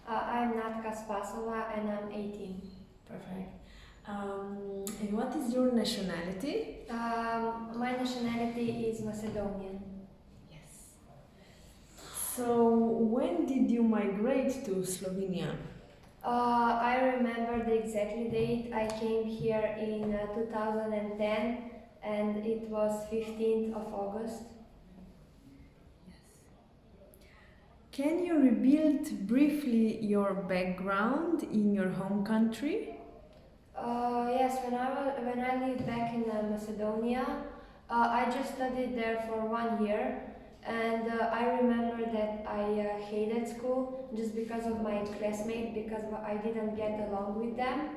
I'm Natka Spasova and I'm 18. Perfect. And what is your nationality? My nationality is Macedonian. Yes. So, when did you migrate to Slovenia? I remember the exact date. I came here in 2010 and it was 15th of August. Can you rebuild briefly your background in your home country? Yes, when I lived back in Macedonia, I just studied there for 1 year, and I remember that I hated school just because of my classmates, because I didn't get along with them.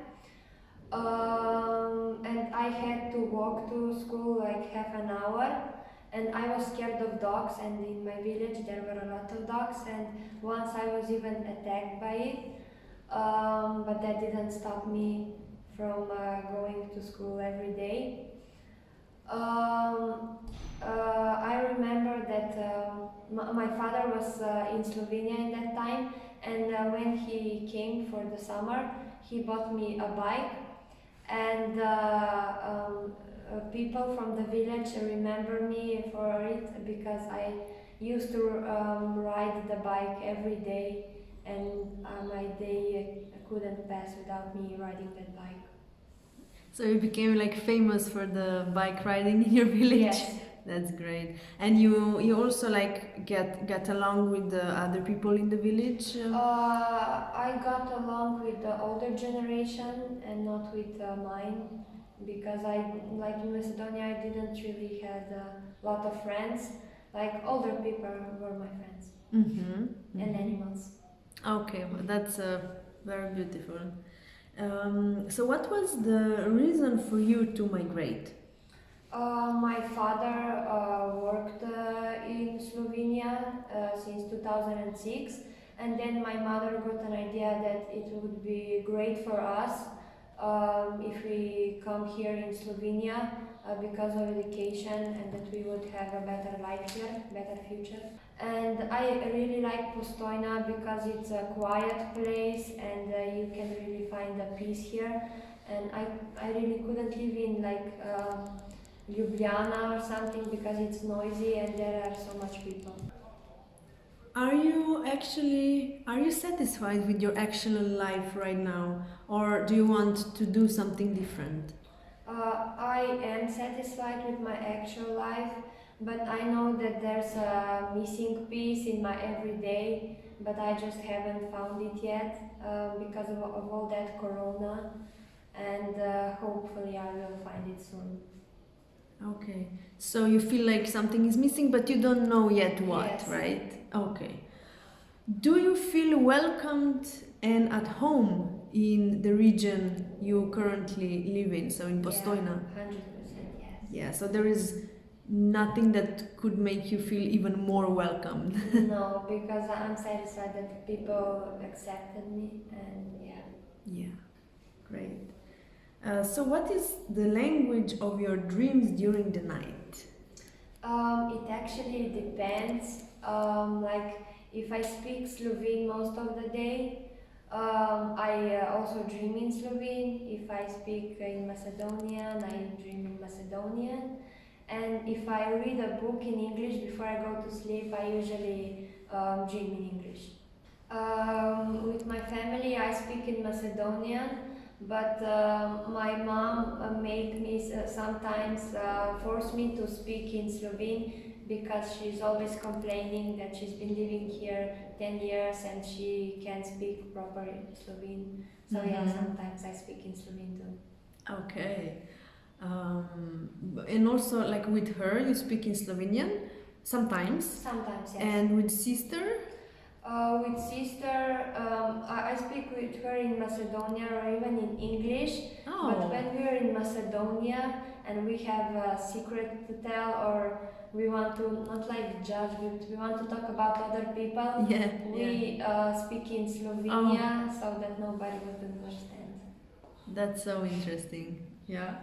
And I had to walk to school like half an hour, and I was scared of dogs, and in my village there were a lot of dogs, and once I was even attacked by it, but that didn't stop me from going to school every day. I remember that my father was in Slovenia in that time, and when he came for the summer, he bought me a bike, and people from the village remember me for it because I used to ride the bike every day, and my day couldn't pass without me riding that bike. So you became like famous for the bike riding in your village. Yes. That's great. And you also like get along with the other people in the village? I got along with the older generation and not with mine, because I, like in Macedonia, I didn't really had a lot of friends. Like older people were my friends. And animals. Okay, well, that's very beautiful. So what was the reason for you to migrate? My father worked in Slovenia since 2006, and then my mother got an idea that it would be great for us if we come here in Slovenia because of education, and that we would have a better life here, better future. And I really like Postojna because it's a quiet place, and you can really find a peace here. And I really couldn't live in like Ljubljana or something because it's noisy and there are so much people. Are you satisfied with your actual life right now, or do you want to do something different? I am satisfied with my actual life, but I know that there's a missing piece in my everyday, but I just haven't found it yet because of all that corona, and hopefully I will find it soon. Okay, so you feel like something is missing, but you don't know yet what, Yes. right? Okay. Do you feel welcomed and at home in the region you currently live in, so in Postojna? Yeah, 100%, yes. Yeah, so there is nothing that could make you feel even more welcomed. No, because I'm satisfied that people accepted me, and yeah. Yeah, great. So what is the language of your dreams during the night? It actually depends. Like if I speak Slovene most of the day, I also dream in Slovene. If I speak in Macedonian, I dream in Macedonian. And if I read a book in English before I go to sleep, I usually dream in English. With my family, I speak in Macedonian, but my mom made me sometimes force me to speak in Slovene because she's always complaining that she's been living here 10 years and she can't speak proper Slovene. So yeah, sometimes I speak in Slovene too. Okay. And also, like with her, you speak in Slovenian sometimes. Sometimes, yes. And with sister? With sister, I speak with her in Macedonia or even in English. Oh. But when we are in Macedonia and we have a secret to tell, or we want to not like judge, but we want to talk about other people, we speak in Slovenia so that nobody would understand. That's so interesting. Yeah.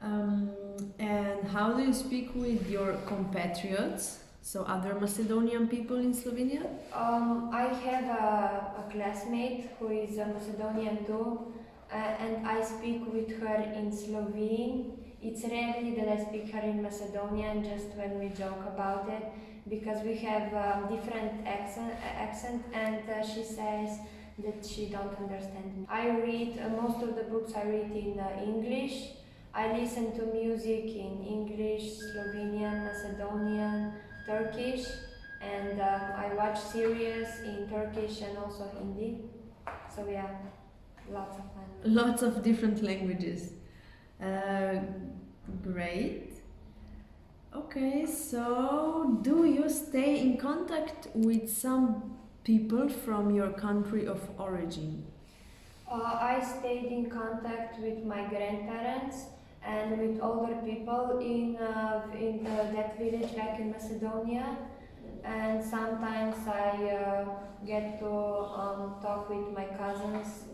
And how do you speak with your compatriots? So other Macedonian people in Slovenia? I have a classmate who is a Macedonian too, and I speak with her in Slovene. It's rarely that I speak her in Macedonian, just when we joke about it, because we have different accent, and she says that she don't understand me. I read most of the books I read in English. I listen to music in English, Slovenian, Macedonian, Turkish, and I watch series in Turkish and also Hindi. So yeah, lots of fun. Lots of different languages. Great. Okay, so do you stay in contact with some people from your country of origin? I stayed in contact with my grandparents and with older people in that village, like in Macedonia. And sometimes I get to talk with my cousins,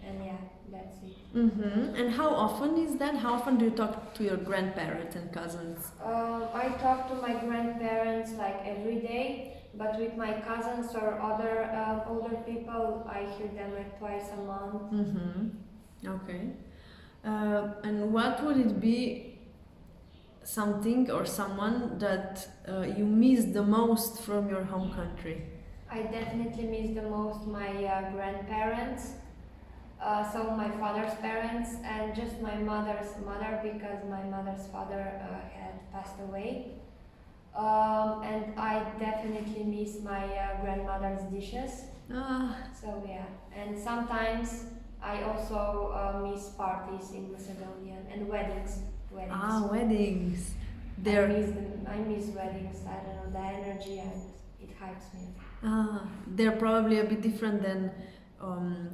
and yeah, that's it. Mm-hmm. And how often is that? How often do you talk to your grandparents and cousins? I talk to my grandparents like every day, but with my cousins or other older people, I hear them like twice a month. Mm-hmm. Okay. And what would it be, something or someone that you miss the most from your home country? I definitely miss the most my grandparents, so my father's parents, and just my mother's mother, because my mother's father had passed away. And I definitely miss my grandmother's dishes. Ah, So yeah, and sometimes I also miss parties in Macedonia and weddings. weddings. I They're miss them. I miss weddings. I don't know, the energy, and it hypes me. they're probably a bit different than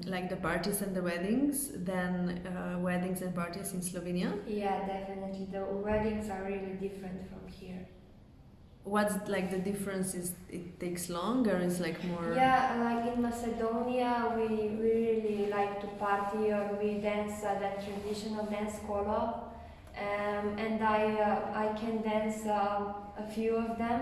like the parties and the weddings than weddings and parties in Slovenia. Yeah, definitely. The weddings are really different from here. What's like the difference? Is it takes longer? It's like more. Yeah, like in Macedonia, we really like to party, or we dance that traditional dance kolo. And I can dance a few of them.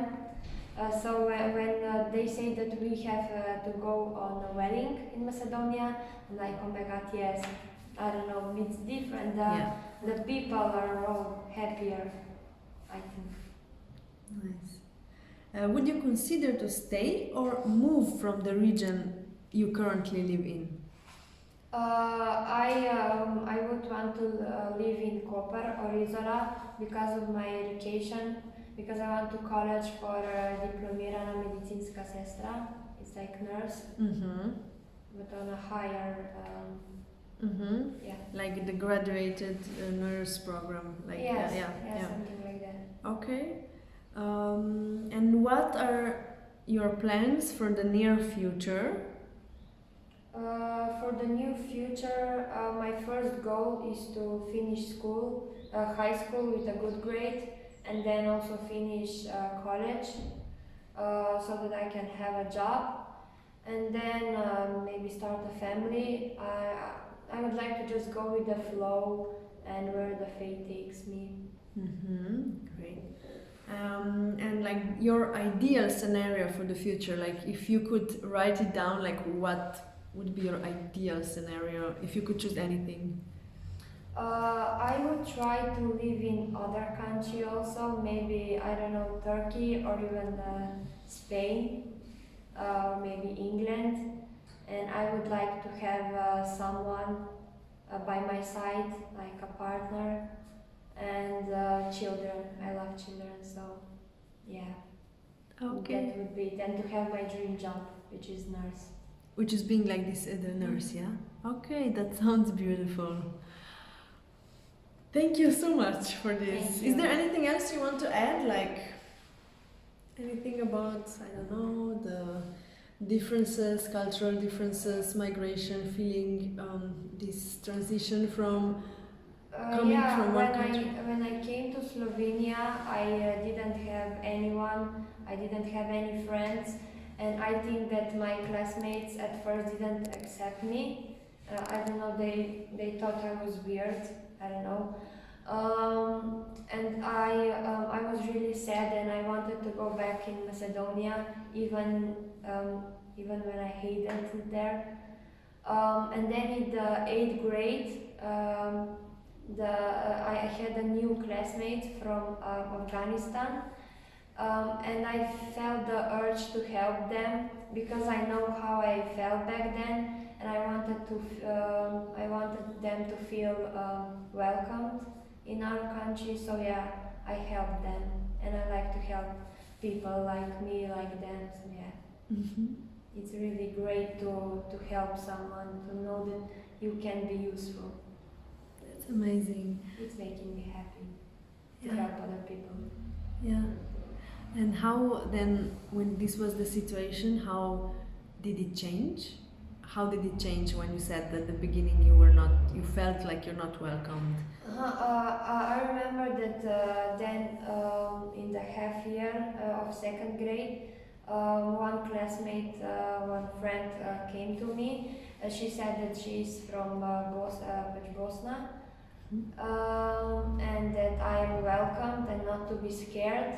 So when they say that we have to go on a wedding in Macedonia, I'm like, oh my god, yes. I don't know, it's different. Yeah. The people are all happier, I think. Nice. Would you consider to stay or move from the region you currently live in? I would want to live in Koper or Izola because of my education, because I went to college for diplomirana medicinska sestra. It's like nurse, Mm-hmm. but on a higher, Mm-hmm. yeah. Like the graduated nurse program. Like Yes, yeah. something like that. Okay. And what are your plans for the near future? For the near future, my first goal is to finish school, high school with a good grade, and then also finish college, so that I can have a job, and then maybe start a family. I would like to just go with the flow and where the fate takes me. Mm-hmm. Great. And like your ideal scenario for the future, like if you could write it down, like what would be your ideal scenario if you could choose anything? I would try to live in other country also, maybe, I don't know, Turkey or even Spain, or maybe England. And I would like to have someone by my side, like a partner, and children. I love children, so yeah. Okay. That would be it. And to have my dream job, which is nurse. Which is being like this the nurse, yeah? Okay, that sounds beautiful. Thank you so much for this. Thank you. Is there anything else you want to add? Like anything about, I don't know, the differences, cultural differences, migration, feeling this transition from coming from one country? When I came to Slovenia, I didn't have anyone, I didn't have any friends, and I think that my classmates at first didn't accept me. I don't know, they thought I was weird, I don't know. And I was really sad, and I wanted to go back in Macedonia, even when I hated it there. And then in the 8th grade, I had a new classmate from Afghanistan, and I felt the urge to help them because I know how I felt back then, and I wanted them to feel welcomed in our country. So yeah, I helped them, and I like to help people like me, like them. So yeah, it's really great to help someone, to know that you can be useful. That's amazing. It's making me happy to Yeah. help other people. Yeah. And how then, when this was the situation, how did it change? How did it change when you said that at the beginning you felt like you're not welcomed? I remember that then in the half year of 2nd grade, one classmate, one friend came to me. She said that she's from Bosnia, and that I am welcomed and not to be scared.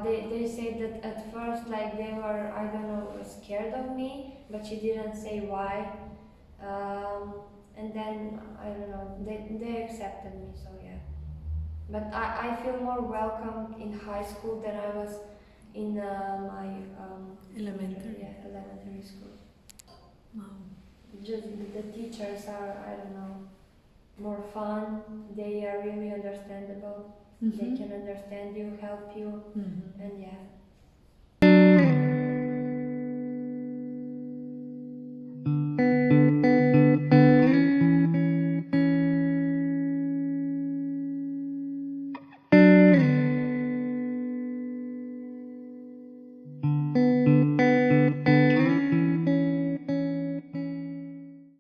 They said that at first, like, they were, I don't know, scared of me, but she didn't say why. And then, I don't know, they accepted me, so yeah. But I feel more welcome in high school than I was in my elementary school. Wow. Just the teachers are, I don't know, more fun. They are really understandable. They can understand you, help you, and yeah.